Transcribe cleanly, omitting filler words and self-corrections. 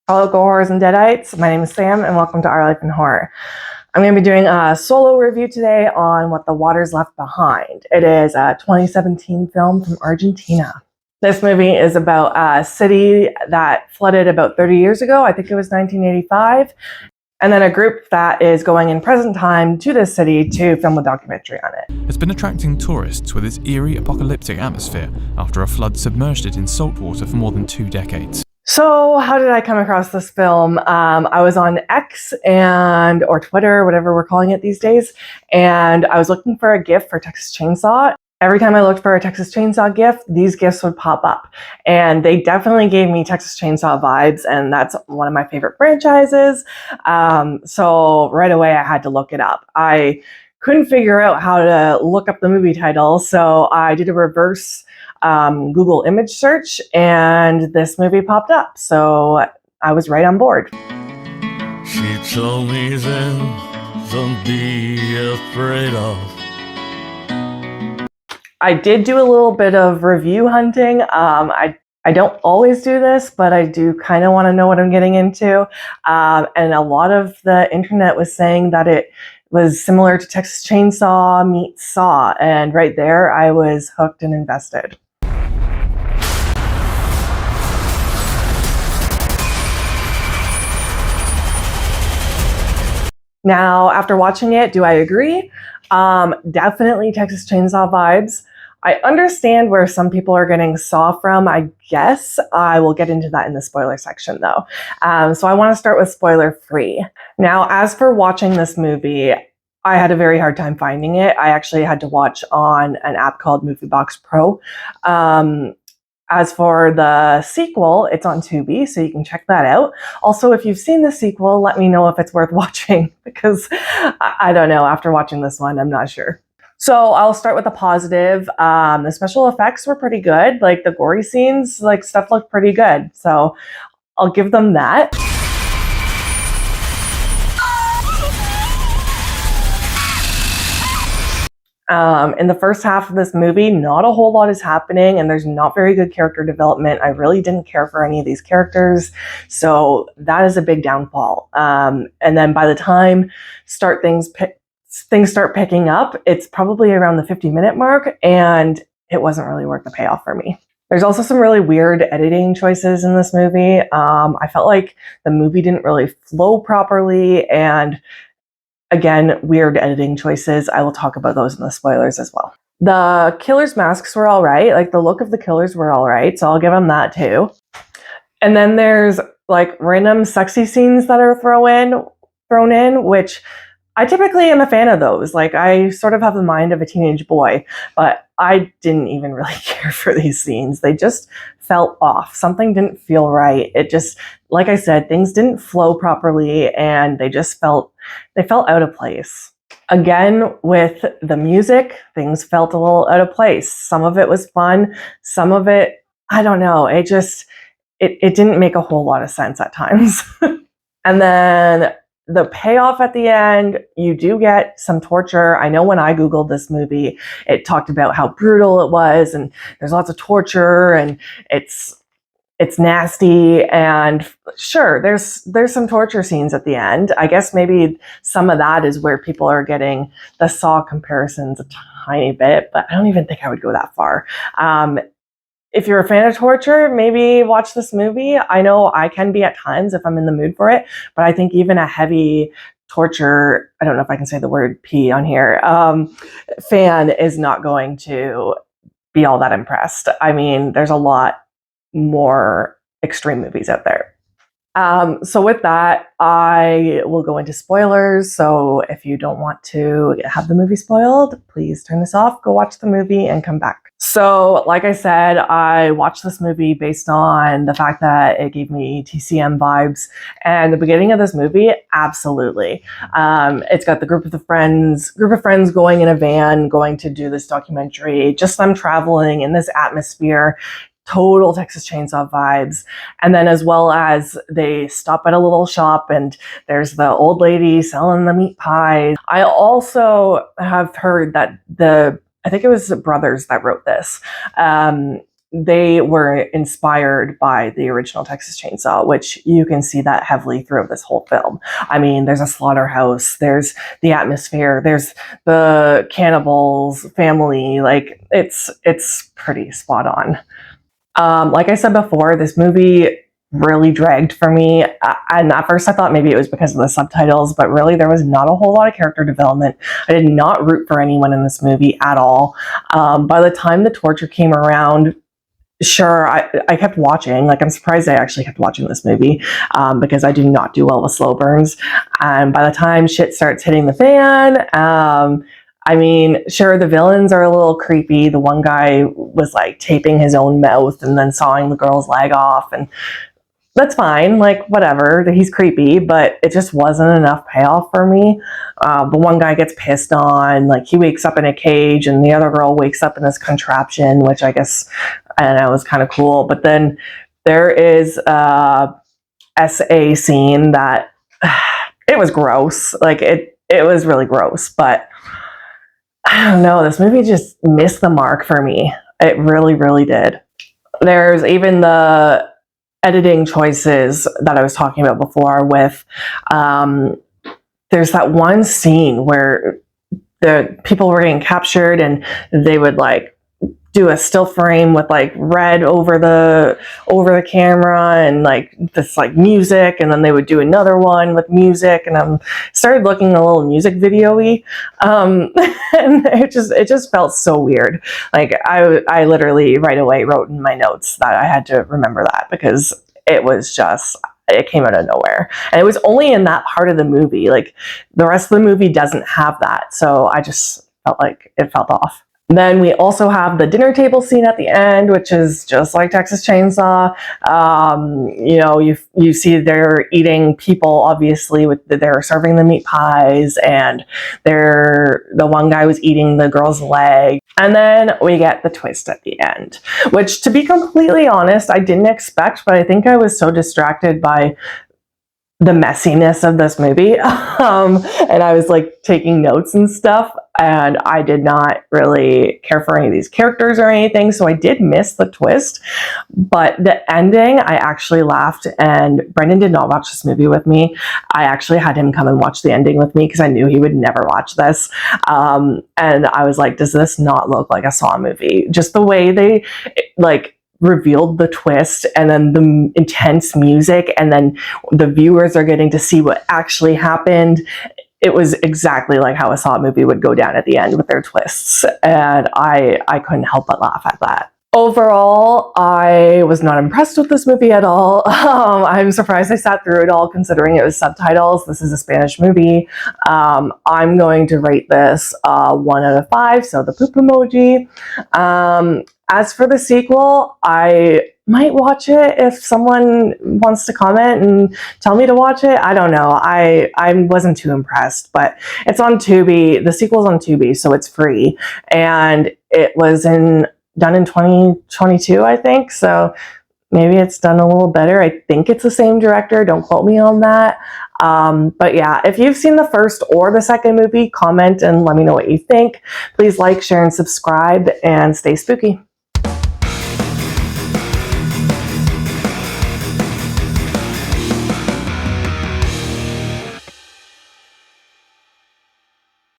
Hello, Go Horrors and Deadites. My name is Sam, and welcome to Our Life in Horror. I'm going to be doing a solo review today on What the Waters Left Behind. It is a 2017 film from Argentina. This movie is about a city that flooded about 30 years ago. I think it was 1985. And then a group that is going in present time to this city to film a documentary on it. It's been attracting tourists with its eerie apocalyptic atmosphere after a flood submerged it in salt water for more than 2 decades. So how did I come across this film? I was on X or Twitter, whatever we're calling it these days, and I was looking for a GIF for Texas Chainsaw. Every time I looked for a Texas Chainsaw GIF, these GIFs would pop up, and they definitely gave me Texas Chainsaw vibes, and that's one of my favorite franchises. So right away I had to look it up. I couldn't figure out how to look up the movie title, so I did a reverse Google image search, and this movie popped up, so I was right on board. She told me then, don't be afraid of. I did do a little bit of review hunting. I don't always do this, but I do kind of want to know what I'm getting into. And a lot of the internet was saying that it was similar to Texas Chainsaw meets Saw, and right there I was hooked and invested. Now, after watching it, do I agree? Definitely Texas Chainsaw vibes. I understand where some people are getting Saw from, I guess. I will get into that in the spoiler section, though. So I want to start with spoiler free. Now, as for watching this movie, I had a very hard time finding it. I actually had to watch on an app called MovieBox Pro. As for the sequel, it's on Tubi, so you can check that out. Also, if you've seen the sequel, let me know if it's worth watching, because I don't know, after watching this one, I'm not sure. So I'll start with the positive. The special effects were pretty good. Like the gory scenes, like stuff looked pretty good. So I'll give them that. In the first half of this movie, not a whole lot is happening, and there's not very good character development. I really didn't care for any of these characters, so that is a big downfall. And then by the time things start picking up, it's probably around the 50-minute mark, and it wasn't really worth the payoff for me. There's also some really weird editing choices in this movie. I felt like the movie didn't really flow properly, and again, weird editing choices. I will talk about those in the spoilers as well. The killers' masks were all right. Like the look of the killers were all right, so I'll give them that too. And then there's like random sexy scenes that are thrown in, which I typically am a fan of those. Like I sort of have the mind of a teenage boy, but I didn't even really care for these scenes. They just felt off. Something didn't feel right. It just, like I said, things didn't flow properly, and they felt out of place. Again, with the music, things felt a little out of place. Some of it was fun. Some of it, I don't know. It didn't make a whole lot of sense at times. And then the payoff at the end, you do get some torture. I know when I Googled this movie, it talked about how brutal it was, and there's lots of torture, and it's nasty, and sure, there's some torture scenes at the end. I guess maybe some of that is where people are getting the Saw comparisons a tiny bit, but I don't even think I would go that far. If you're a fan of torture, maybe watch this movie. I know I can be at times if I'm in the mood for it, but I think even a heavy torture, I don't know if I can say the word P on here, fan is not going to be all that impressed. I mean, there's a lot more extreme movies out there. So with that, I will go into spoilers. So if you don't want to have the movie spoiled, please turn this off, go watch the movie, and come back. So like I said, I watched this movie based on the fact that it gave me TCM vibes. And the beginning of this movie, absolutely. It's got the group of friends going in a van, going to do this documentary, just them traveling in this atmosphere. Total Texas Chainsaw vibes. And then as well as they stop at a little shop, and there's the old lady selling the meat pies. I also have heard that I think it was the brothers that wrote this. they were inspired by the original Texas Chainsaw, which you can see that heavily throughout this whole film. I mean, there's a slaughterhouse, there's the atmosphere, there's the cannibals family. Like, it's pretty spot on. Like I said before, this movie really dragged for me. And at first I thought maybe it was because of the subtitles, but really there was not a whole lot of character development. I did not root for anyone in this movie at all. By the time the torture came around, sure, I kept watching. Like, I'm surprised I actually kept watching this movie, because I do not do well with slow burns. And by the time shit starts hitting the fan, I mean, sure, the villains are a little creepy. The one guy was like taping his own mouth and then sawing the girl's leg off, and that's fine, like, whatever, he's creepy, but it just wasn't enough payoff for me. The one guy gets pissed on, like, he wakes up in a cage, and the other girl wakes up in this contraption, which I guess, I don't know, was kind of cool. But then there is a SA scene that, it was gross, like, it was really gross, but I don't know, this movie just missed the mark for me. It really, really did. There's even the editing choices that I was talking about before with, there's that one scene where the people were getting captured and they would like do a still frame with like red over the camera and like this like music, and then they would do another one with music, and I started looking a little music video-y, and it just felt so weird. Like I literally right away wrote in my notes that I had to remember that, because it came out of nowhere, and it was only in that part of the movie. Like, the rest of the movie doesn't have that, so I just felt like it felt off. Then we also have the dinner table scene at the end, which is just like Texas Chainsaw. You know, you see they're eating people, obviously, they're serving the meat pies, and the one guy was eating the girl's leg. And then we get the twist at the end, which, to be completely honest, I didn't expect, but I think I was so distracted by the messiness of this movie, and I was like taking notes and stuff, and I did not really care for any of these characters or anything, so I did miss the twist. But the ending, I actually laughed, and Brendan did not watch this movie with me. I actually had him come and watch the ending with me because I knew he would never watch this, and I was like, does this not look like a Saw movie? Just the way they like revealed the twist, and then the intense music, and then the viewers are getting to see what actually happened. It was exactly like how a Saw movie would go down at the end with their twists, and I couldn't help but laugh at that. Overall, I was not impressed with this movie at all. I'm surprised I sat through it all, considering it was subtitles. This is a Spanish movie. I'm going to rate this 1 out of 5, so the poop emoji. As for the sequel, I might watch it if someone wants to comment and tell me to watch it. I don't know. I wasn't too impressed, but it's on Tubi. The sequel's on Tubi, so it's free. And it was done in 2022, I think. So maybe it's done a little better. I think it's the same director. Don't quote me on that. But yeah, if you've seen the first or the second movie, comment and let me know what you think. Please like, share, and subscribe, and stay spooky.